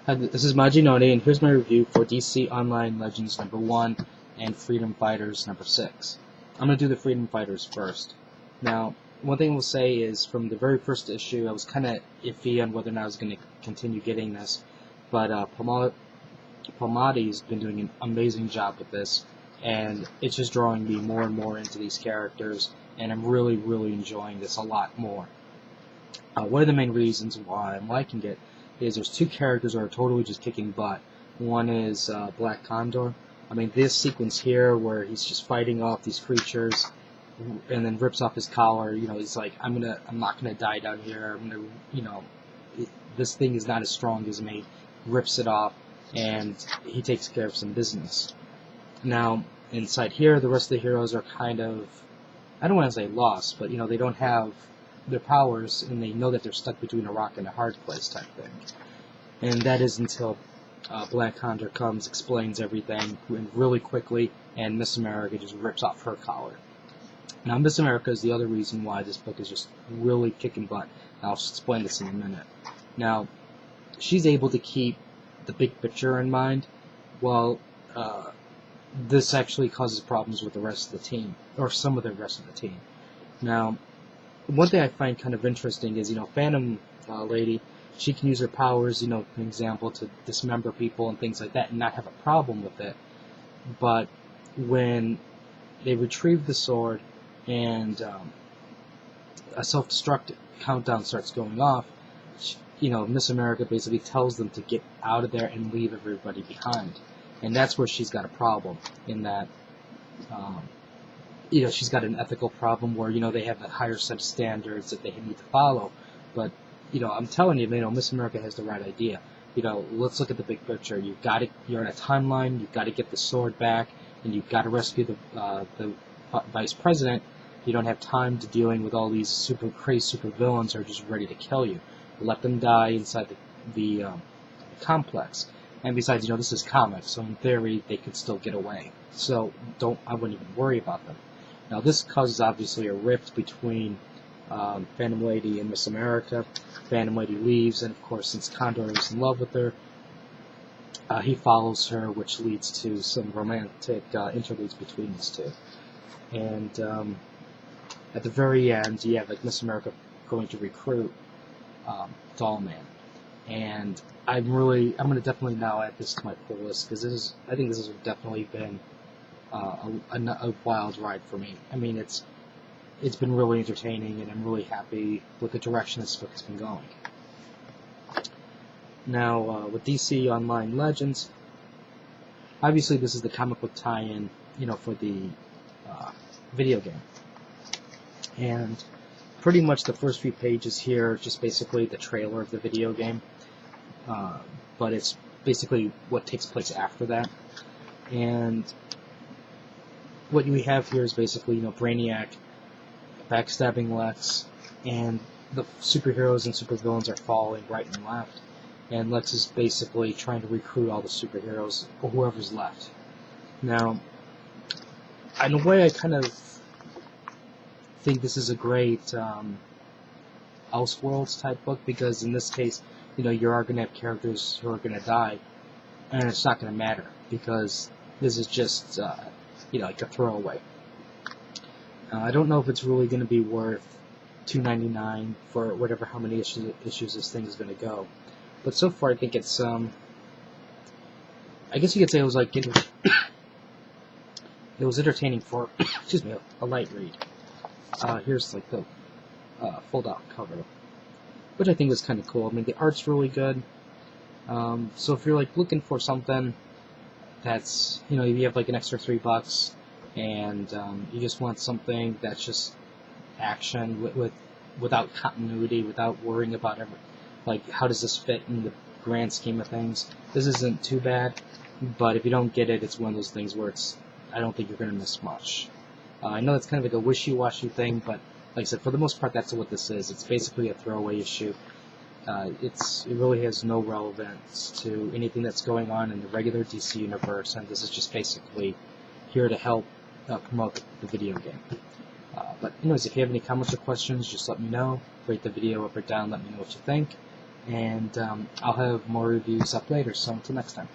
Hi, this is Majinoni, and here's my review for DC Online Legends number 1 and Freedom Fighters number 6. I'm going to do the Freedom Fighters first. Now, one thing I will say is, from the very first issue, I was kind of iffy on whether or not I was going to continue getting this, but Palmati's been doing an amazing job with this, and it's just drawing me more and more into these characters, and I'm really, really enjoying this a lot more. One of the main reasons why I'm liking it is there's two characters that are totally just kicking butt. One is Black Condor. I mean, this sequence here where he's just fighting off these creatures and then rips off his collar. You know, he's like, I'm not gonna die down here. This thing is not as strong as me. Rips it off, and he takes care of some business. Now, inside here, the rest of the heroes are kind of, I don't want to say lost, but they don't have their powers, and they know that they're stuck between a rock and a hard place type thing. And that is until Black Condor comes, explains everything really quickly, and Miss America just rips off her collar. Now, Miss America is the other reason why this book is just really kicking butt. I'll explain this in a minute. Now, she's able to keep the big picture in mind, while this actually causes problems with the rest of the team, or some of the rest of the team. Now, one thing I find kind of interesting is, Phantom Lady, she can use her powers, for example, to dismember people and things like that and not have a problem with it. But when they retrieve the sword and a self-destruct countdown starts going off, Miss America basically tells them to get out of there and leave everybody behind. And that's where she's got a problem, in that she's got an ethical problem where, they have a higher set of standards that they need to follow. But, I'm telling you, Miss America has the right idea. Let's look at the big picture. You're in a timeline, you've got to get the sword back, and you've got to rescue the vice president. You don't have time to dealing with all these super villains who are just ready to kill you. Let them die inside the complex. And besides, this is comics, so in theory, they could still get away. So I wouldn't even worry about them. Now, this causes, obviously, a rift between Phantom Lady and Miss America. Phantom Lady leaves, and of course, since Condor is in love with her, he follows her, which leads to some romantic interludes between these two. And at the very end, you have Miss America going to recruit Dollman. And I'm going to definitely now add this to my pull list, because I think this has definitely been a wild ride for me. I mean, it's been really entertaining, and I'm really happy with the direction this book has been going. Now, with DC Online Legends, obviously this is the comic book tie-in, for the video game. And pretty much the first few pages here are just basically the trailer of the video game, but it's basically what takes place after that. And what we have here is basically, Brainiac backstabbing Lex, and the superheroes and supervillains are falling right and left, and Lex is basically trying to recruit all the superheroes, or whoever's left. Now, in a way, I kind of think this is a great Elseworlds type book, because in this case, you are going to have characters who are going to die, and it's not going to matter, because this is just like a throwaway. I don't know if it's really going to be worth $2.99 for how many issues this thing is going to go, but so far I think it's I guess you could say it was like it was entertaining for excuse me, a light read. Here's like the fold-out cover, which I think is kind of cool. I mean, the art's really good. So if you're like looking for something that's, if you have like an extra $3 and you just want something that's just action without continuity, without worrying about how does this fit in the grand scheme of things, this isn't too bad. But if you don't get it, it's one of those things where I don't think you're going to miss much. I know that's kind of like a wishy-washy thing, but like I said, for the most part, that's what this is. It's basically a throwaway issue. It really has no relevance to anything that's going on in the regular DC universe, and this is just basically here to help promote the video game. But anyways, if you have any comments or questions, just let me know. Rate the video up or down, let me know what you think. and I'll have more reviews up later. So until next time.